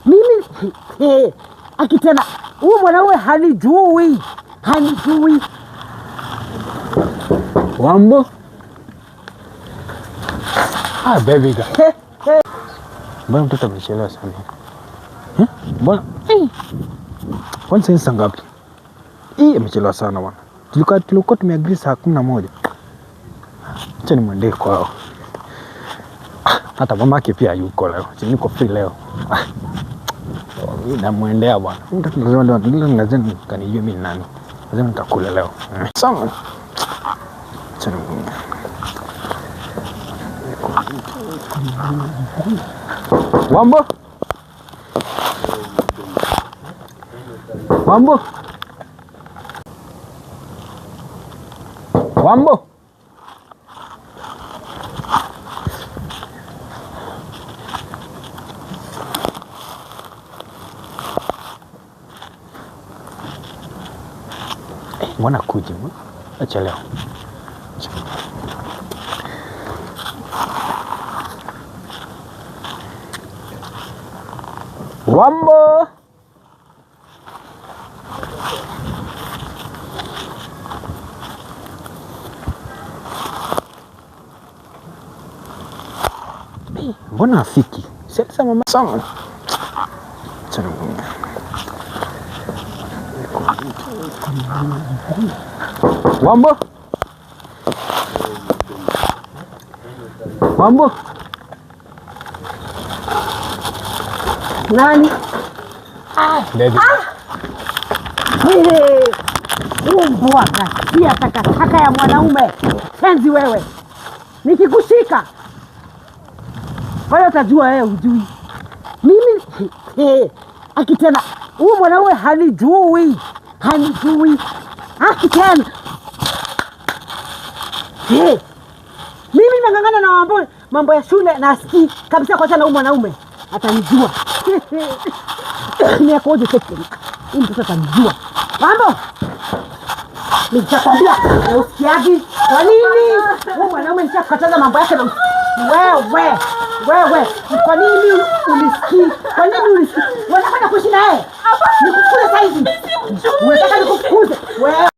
Mimi akitena huyu mwanaume hanijui. Wambo. Baby girl. Mbona mtoto amechelewa sana? Mbona? Kwani saa ngapi? Amechelewa sana bwana. Tulikuwa tumeagree saa 11. Acha nimwendee kwao. Hata mamake pia yuko leo. Niko free leo. Mimi namwendea bwana. Mtoto lazima kanijue mimi ni nani. Lazima nitakula leo. Sawa. Acha nimwendee. Wambo. Mbona kuji? Acha leo. Wambo. Mbona afiki? Sasa mama sana. Wambo. Nani? Mbwa pia takataka ya mwanaume. Penzi wewe. Nikikushika wewe utajua wewe hujui. Mimi akitena huyu mwanaume hanijui. Akitena mimi nangangana na mambo ya shule na asikii kabisa kwa sana huyu mwanaume atanijua. Ni akoje tekeni. Huyu mtoto atanijua. Mambo. Nitakwambia usikiaji. Kwa nini? Huyu mwanaume nishakataza mambo yake na wewe. Kwa nini unisikii? Unataka kuishi naye? Nikufukuze sasa hivi. Unataka nikufukuze? Wewe